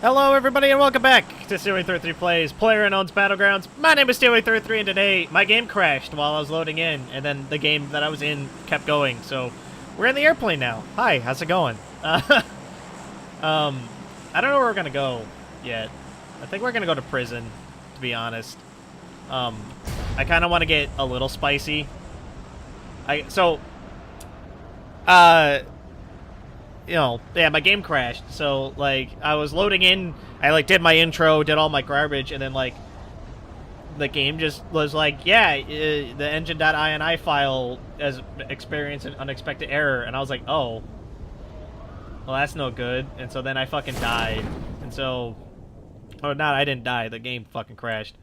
Hello everybody and welcome back to Stealwing33 Plays Playerunknown's Battlegrounds. My name is Stealwing33 and today my game crashed while I was loading in and then the game that I was in kept going, so we're in the airplane now. Hi, how's it going? I don't know where we're gonna go yet. I think we're gonna go to prison, to be honest. I kinda wanna get a little spicy. You know, yeah, my game crashed, so, like, I was loading in, I, like, did my intro, did all my garbage, and then, like, the game just was like, yeah, the engine.ini file has experienced an unexpected error, and I was like, oh, well, that's no good, and so then I fucking died, and so, or not, I didn't die, the game fucking crashed,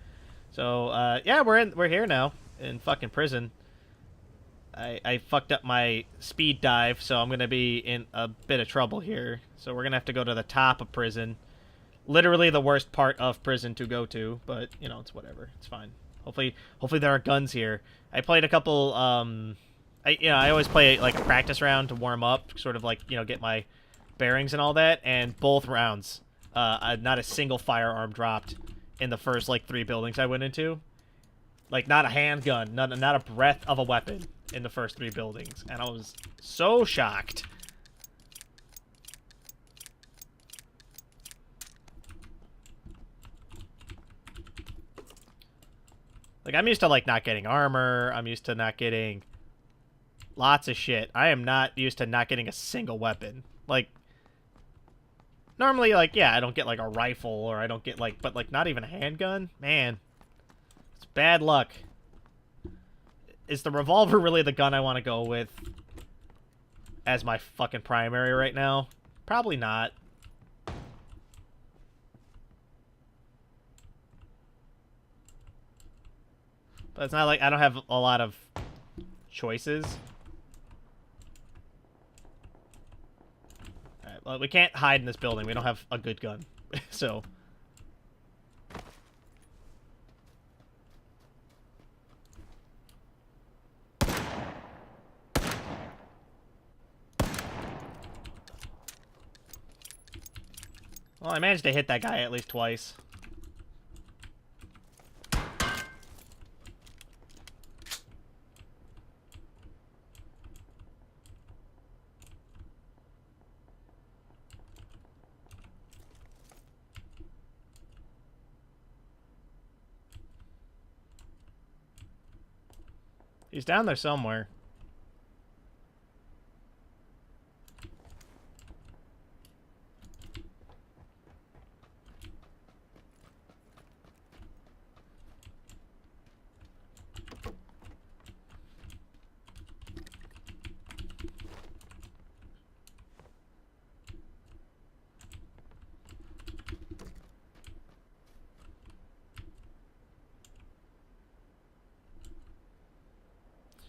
so, yeah, we're here now, in fucking prison. I fucked up my speed dive, so I'm going to be in a bit of trouble here. So we're going to have to go to the top of prison. Literally the worst part of prison to go to, but, you know, it's whatever. It's fine. Hopefully there are guns here. I played a couple, I always play, like, a practice round to warm up, sort of, like, you know, get my bearings and all that, and both rounds, not a single firearm dropped in the first, like, 3 buildings I went into. Like, not a handgun, not a breath of a weapon in the first 3 buildings, and I was so shocked. Like, I'm used to, like, not getting armor, I'm used to not getting lots of shit. I am not used to not getting a single weapon. Like, normally, like, yeah, I don't get, like, a rifle, or I don't get, like, but, like, not even a handgun? Man, it's bad luck. Is the revolver really the gun I want to go with as my fucking primary right now? Probably not. But it's not like I don't have a lot of choices. Alright, well, we can't hide in this building. We don't have a good gun. So... Well, I managed to hit that guy at least twice. He's down there somewhere.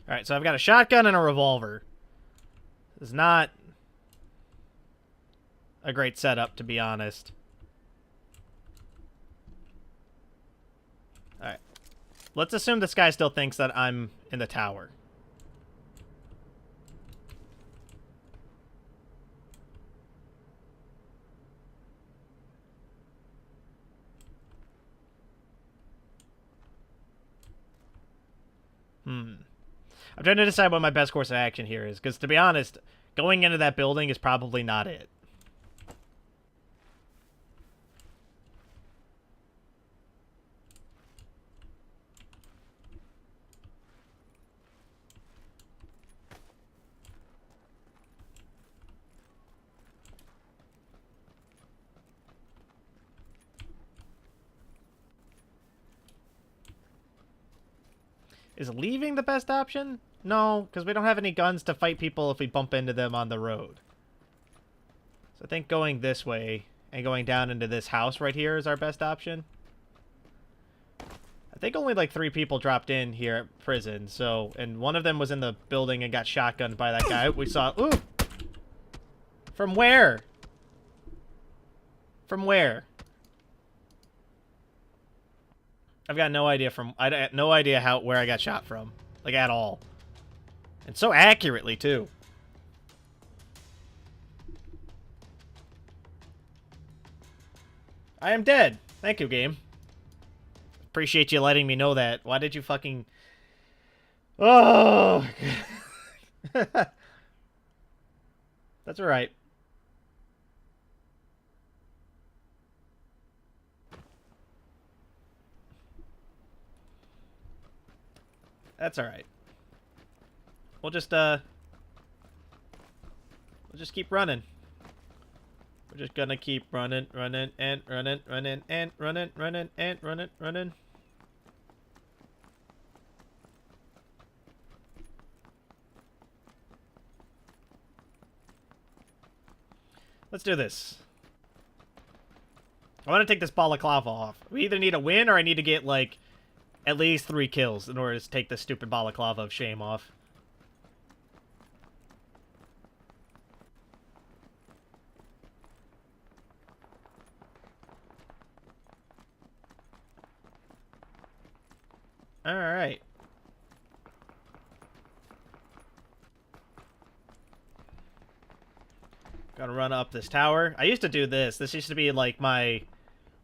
Alright, so I've got a shotgun and a revolver. This is not a great setup, to be honest. Alright. Let's assume this guy still thinks that I'm in the tower. I'm trying to decide what my best course of action here is, because to be honest, going into that building is probably not it. Is leaving the best option? No, because we don't have any guns to fight people if we bump into them on the road. So I think going this way and going down into this house right here is our best option. I think only like 3 people dropped in here at prison, so... And one of them was in the building and got shotgunned by that guy. We saw... Ooh! From where? From where? I've got no idea from... I have no idea where I got shot from. Like, at all. And so accurately, too. I am dead. Thank you, game. Appreciate you letting me know that. Why did you fucking... Oh! That's alright. That's alright. We'll just keep running. We're just gonna keep running, running, and running, running, and running, running, and running, running. Let's do this. I want to take this balaclava off. We either need a win or I need to get, like, at least 3 kills in order to take this stupid balaclava of shame off. Alright. Gotta run up this tower. I used to do this. This used to be, like, my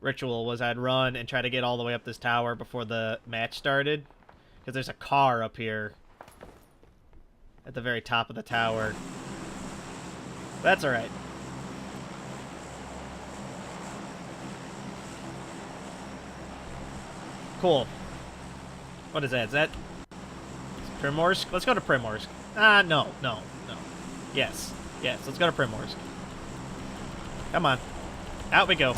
ritual, was I'd run and try to get all the way up this tower before the match started. Because there's a car up here. At the very top of the tower. That's alright. Cool. What is that? Is that Primorsk? Let's go to Primorsk. No. Yes. Yes, let's go to Primorsk. Come on. Out we go.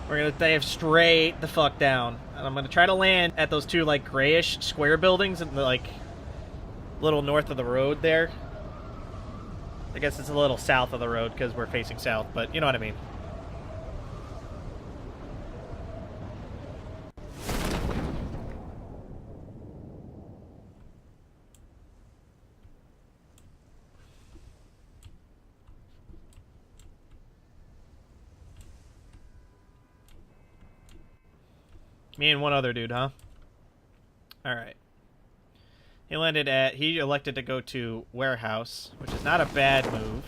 We're gonna dive straight the fuck down. And I'm gonna try to land at those 2, like, grayish square buildings in the, like, little north of the road there. I guess it's a little south of the road because we're facing south, but you know what I mean. Me and one other dude, huh? Alright. He elected to go to Warehouse, which is not a bad move.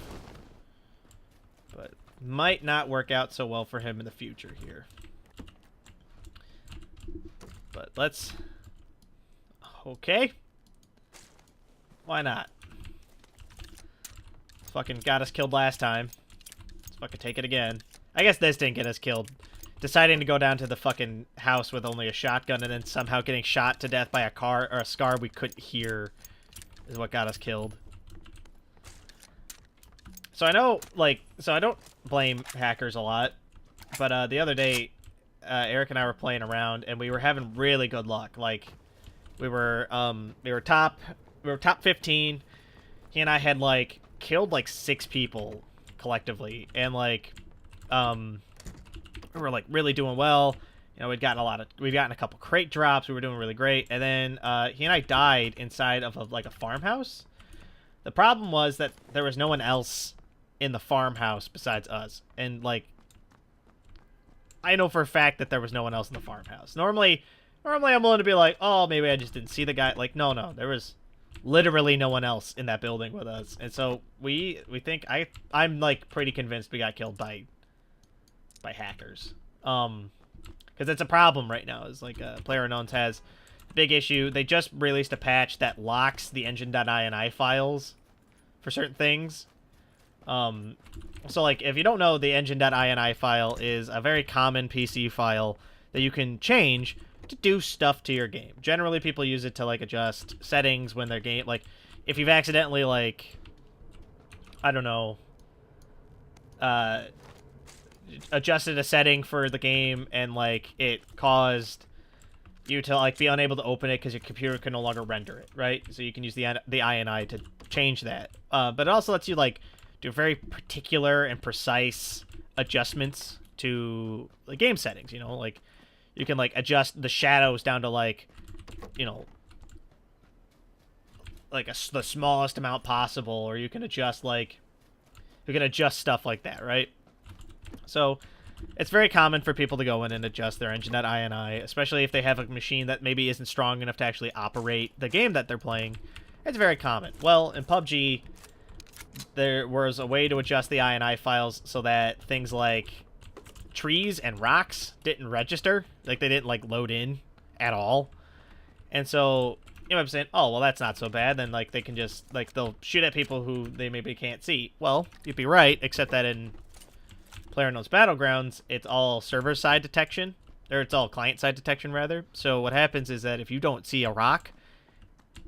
But might not work out so well for him in the future here. But let's... Okay. Why not? Fucking got us killed last time. Let's fucking take it again. I guess this didn't get us killed. Deciding to go down to the fucking house with only a shotgun and then somehow getting shot to death by a car or a scar we couldn't hear is what got us killed. So I know, like, so I don't blame hackers a lot, but the other day, Eric and I were playing around and we were having really good luck. Like, we were top 15. He and I had, like, killed like 6 people collectively, and like, we were, like, really doing well. You know, we'd gotten a couple crate drops. We were doing really great. And then he and I died inside of a farmhouse. The problem was that there was no one else in the farmhouse besides us. And, like, I know for a fact that there was no one else in the farmhouse. Normally I'm willing to be like, oh, maybe I just didn't see the guy. Like, no, there was literally no one else in that building with us. And so we think I'm like pretty convinced we got killed by hackers, because it's a problem right now. Is like Playerunknown has a big issue. They just released a patch that locks the engine.ini files for certain things. So like, if you don't know, the engine.ini file is a very common PC file that you can change to do stuff to your game. Generally, people use it to like adjust settings when their game, like if you've accidentally, like, I don't know, adjusted a setting for the game and like it caused you to like be unable to open it because your computer can no longer render it, right? So you can use the INI to change that. But it also lets you like do very particular and precise adjustments to the game settings, you know, like you can like adjust the shadows down to like, you know, like the smallest amount possible, or you can adjust stuff like that, right? So it's very common for people to go in and adjust their engine.ini, especially if they have a machine that maybe isn't strong enough to actually operate the game that they're playing. It's very common. Well, in PUBG, there was a way to adjust the INI files so that things like trees and rocks didn't register. Like, they didn't, like, load in at all. And so, you know, I'm saying, oh, well, that's not so bad. Then, like, they can just, like, they'll shoot at people who they maybe can't see. Well, you'd be right, except that in Playerunknown's Battlegrounds, it's all server-side detection. Or it's all client-side detection, rather. So what happens is that if you don't see a rock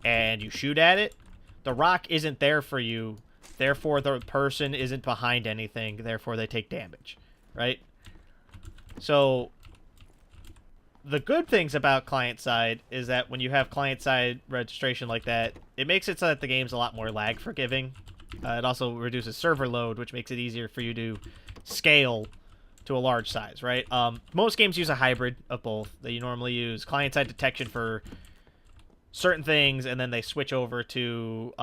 and you shoot at it, the rock isn't there for you. Therefore, the person isn't behind anything. Therefore, they take damage, right? So the good things about client-side is that when you have client-side registration like that, it makes it so that the game's a lot more lag-forgiving. It also reduces server load, which makes it easier for you to scale to a large size, right? Most games use a hybrid of both. They normally use client-side detection for certain things, and then they switch over to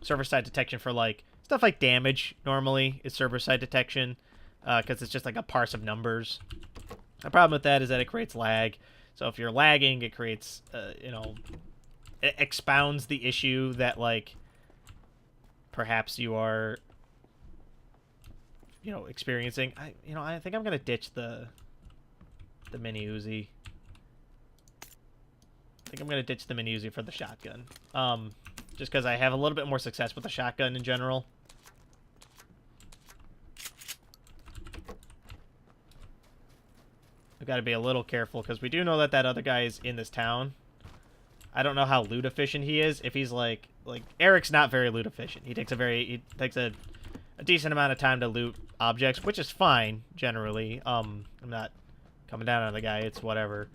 server-side detection for, like, stuff like damage, normally, is server-side detection, because it's just like a parse of numbers. The problem with that is that it creates lag. So if you're lagging, it creates, you know, it expounds the issue that, like, perhaps you are, you know, experiencing. I think I'm gonna ditch the mini Uzi. I think I'm gonna ditch the mini Uzi for the shotgun. Just because I have a little bit more success with the shotgun in general. I've got to be a little careful because we do know that that other guy is in this town. I don't know how loot efficient he is. If he's like Eric's not very loot efficient. He takes a decent amount of time to loot objects, which is fine generally. I'm not coming down on the guy. It's whatever.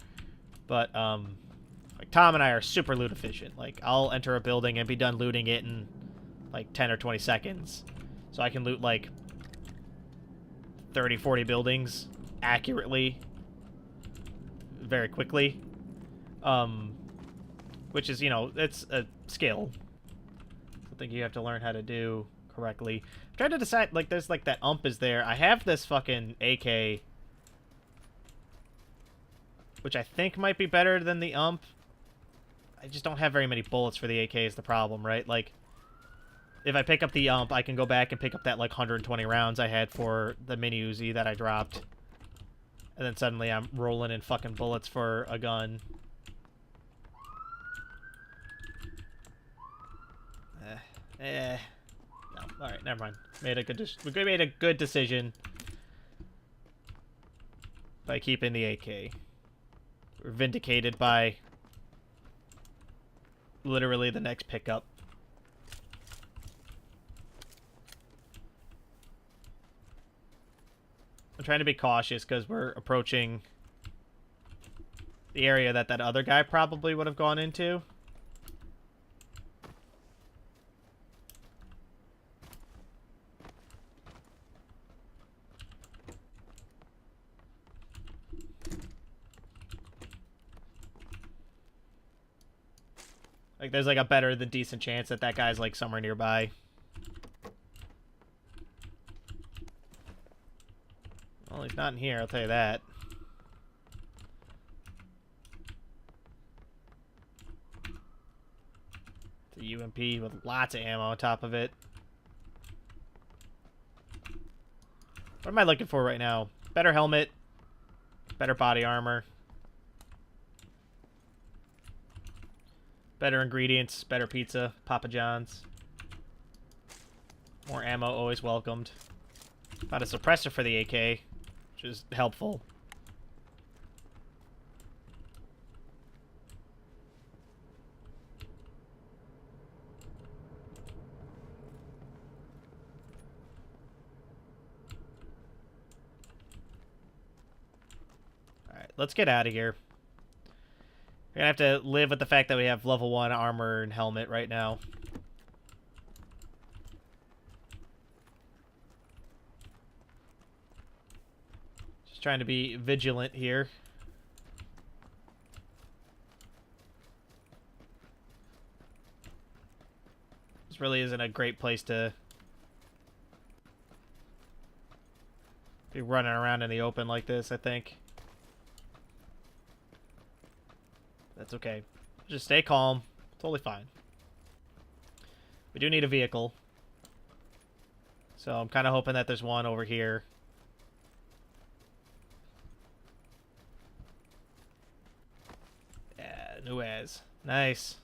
But like Tom and I are super loot efficient. Like, I'll enter a building and be done looting it in like 10 or 20 seconds. So I can loot like 30, 40 buildings accurately very quickly. Which is, you know, it's a skill. Something you have to learn how to do correctly. I'm trying to decide, like, there's, like, that ump is there. I have this fucking AK, which I think might be better than the ump. I just don't have very many bullets for the AK is the problem, right? Like, if I pick up the ump, I can go back and pick up that, like, 120 rounds I had for the mini Uzi that I dropped. And then suddenly I'm rolling in fucking bullets for a gun. No. Alright, never mind. We made a good decision by keeping the AK. We're vindicated by literally the next pickup. I'm trying to be cautious because we're approaching the area that that other guy probably would have gone into. Like, there's, like, a better than decent chance that that guy's, like, somewhere nearby. Well, he's not in here, I'll tell you that. It's a UMP with lots of ammo on top of it. What am I looking for right now? Better helmet. Better body armor. Better ingredients, better pizza, Papa John's. More ammo, always welcomed. Found a suppressor for the AK, which is helpful. Alright, let's get out of here. We're gonna have to live with the fact that we have level 1 armor and helmet right now. Just trying to be vigilant here. This really isn't a great place to be running around in the open like this, I think. That's okay. Just stay calm. Totally fine. We do need a vehicle. So I'm kind of hoping that there's one over here. Yeah, Nuez. Nice.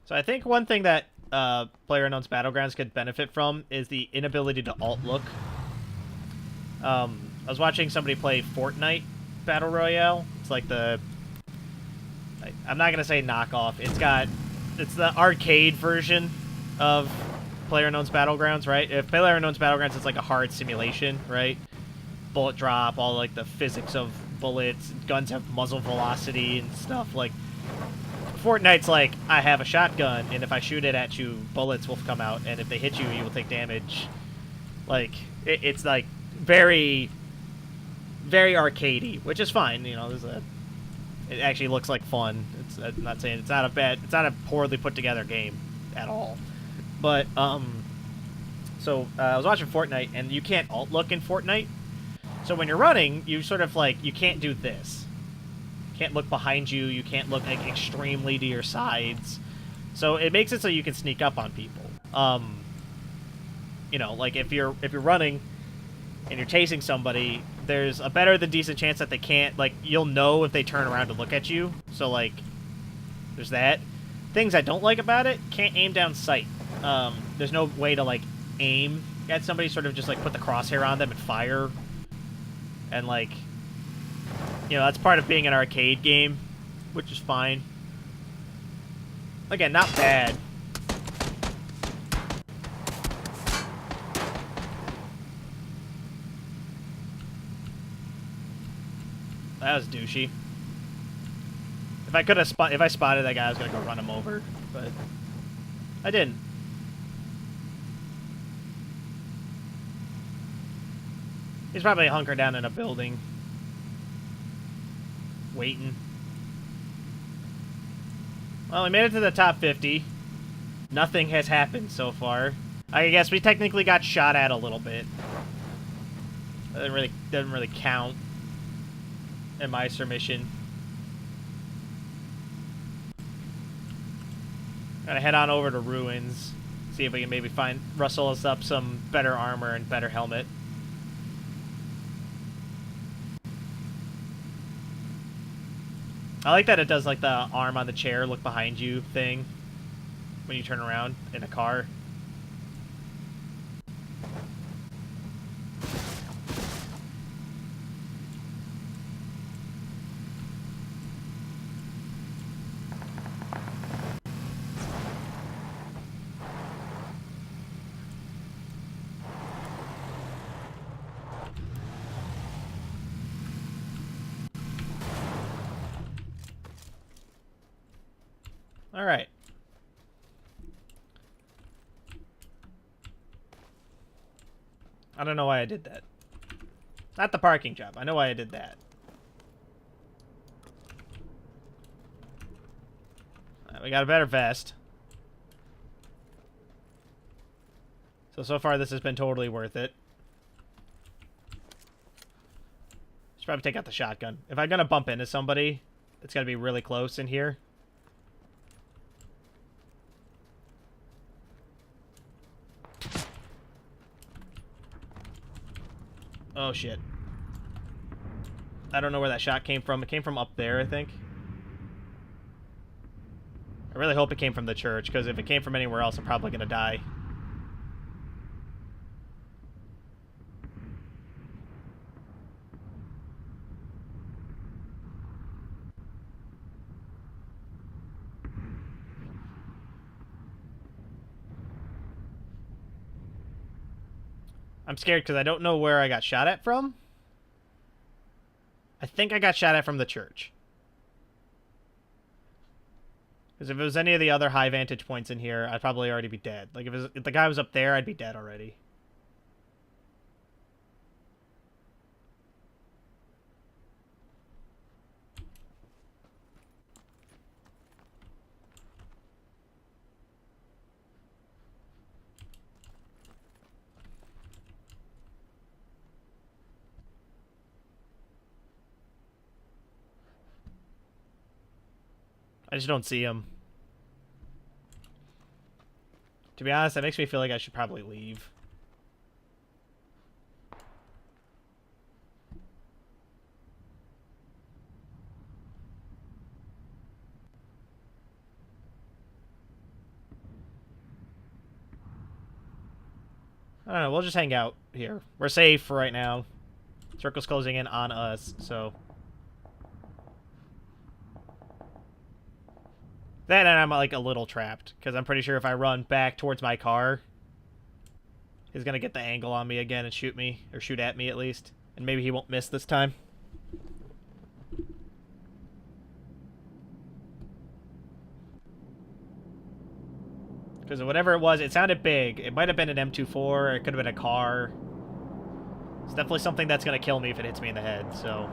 So I think one thing that Playerunknown's Battlegrounds could benefit from is the inability to alt-look. I was watching somebody play Fortnite Battle Royale. It's like the... I'm not going to say knockoff. It's the arcade version of Playerunknown's Battlegrounds, right? If Playerunknown's Battlegrounds is like a hard simulation, right? Bullet drop, all like the physics of bullets, guns have muzzle velocity and stuff. Like, Fortnite's like, I have a shotgun, and if I shoot it at you, bullets will come out, and if they hit you, you will take damage. Like, it's like very, very arcadey, which is fine. You know, it actually looks like fun. I'm not saying it's not a poorly put together game at all. But so I was watching Fortnite, and you can't alt look in Fortnite. So when you're running, you sort of like, you can't do this. You can't look behind you. You can't look like extremely to your sides. So it makes it so you can sneak up on people. You know, like if you're running and you're chasing somebody, there's a better than decent chance that they can't, like, you'll know if they turn around to look at you. So like, there's that. Things I don't like about it: can't aim down sight. There's no way to like aim at somebody, sort of just like put the crosshair on them and fire. And like, you know, that's part of being an arcade game, which is fine. Again, not bad. That was douchey. If I spotted that guy, I was gonna go run him over, but I didn't. He's probably hunkered down in a building, waiting. Well, we made it to the top 50. Nothing has happened so far. I guess we technically got shot at a little bit. That doesn't really count in my submission. Gotta head on over to Ruins, see if we can maybe rustle us up some better armor and better helmet. I like that it does like the arm on the chair, look behind you thing when you turn around in a car. All right. I don't know why I did that. Not the parking job. I know why I did that. We got a better vest. So far this has been totally worth it. Should probably take out the shotgun. If I'm gonna bump into somebody, it's gotta be really close in here. Oh, shit. I don't know where that shot came from. It came from up there, I think. I really hope it came from the church, because if it came from anywhere else, I'm probably going to die. I'm scared because I don't know where I got shot at from. I think I got shot at from the church. Because if it was any of the other high vantage points in here, I'd probably already be dead. Like, if the guy was up there, I'd be dead already. I just don't see him. To be honest, that makes me feel like I should probably leave. I don't know, we'll just hang out here. We're safe for right now. Circle's closing in on us, so... Then I'm, like, a little trapped, because I'm pretty sure if I run back towards my car, he's gonna get the angle on me again and shoot me, or shoot at me at least. And maybe he won't miss this time. Because whatever it was, it sounded big. It might have been an M24, or it could have been a car. It's definitely something that's gonna kill me if it hits me in the head, so...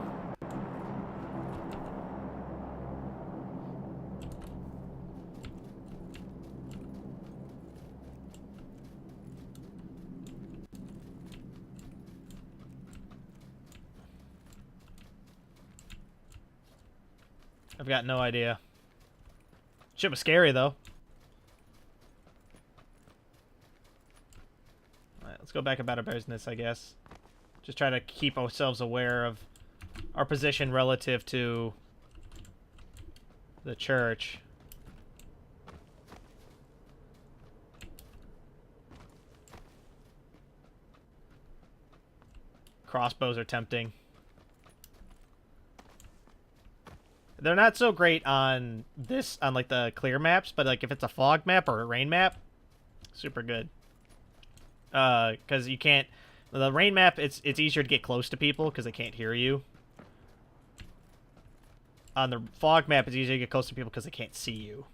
I've got no idea. Shit was scary, though. Alright, let's go back about our business, I guess. Just try to keep ourselves aware of our position relative to the church. Crossbows are tempting. They're not so great on this, on like the clear maps, but like if it's a fog map or a rain map, super good. Because you can't, the rain map, it's easier to get close to people because they can't hear you. On the fog map, it's easier to get close to people because they can't see you.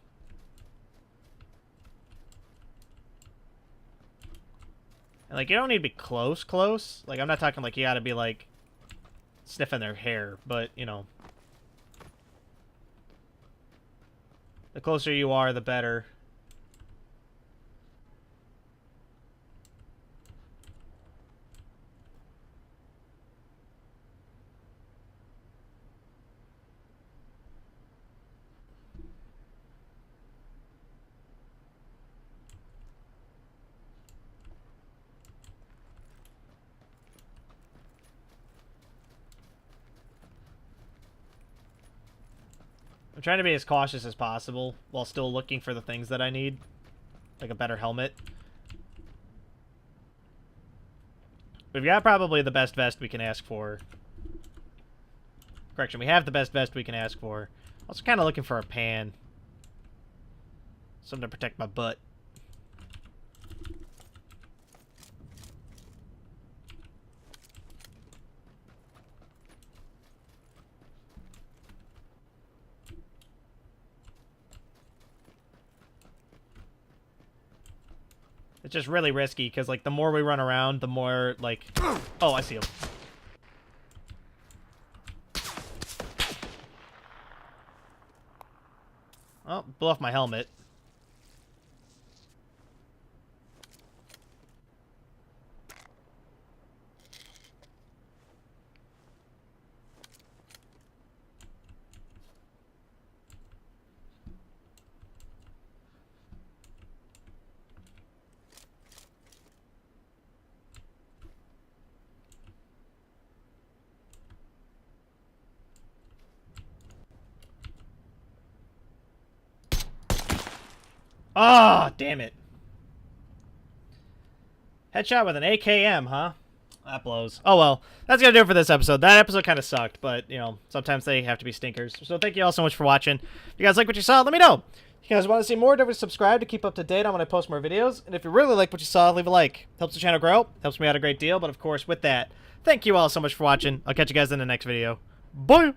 And like you don't need to be close. Like I'm not talking like you gotta be like sniffing their hair, but you know. The closer you are, the better. I'm trying to be as cautious as possible while still looking for the things that I need. Like a better helmet. We've got probably the best vest we can ask for. Correction, we have the best vest we can ask for. Also kind of looking for a pan. Something to protect my butt. It's just really risky, because, like, the more we run around, the more, like... Oh, I see him. Oh, blew off my helmet. Ah, oh, damn it. Headshot with an AKM, huh? That blows. Oh, well. That's going to do it for this episode. That episode kind of sucked, but, you know, sometimes they have to be stinkers. So thank you all so much for watching. If you guys like what you saw, let me know. If you guys want to see more, don't forget to subscribe to keep up to date on when I post more videos. And if you really like what you saw, leave a like. Helps the channel grow. Helps me out a great deal. But, of course, with that, thank you all so much for watching. I'll catch you guys in the next video. Bye!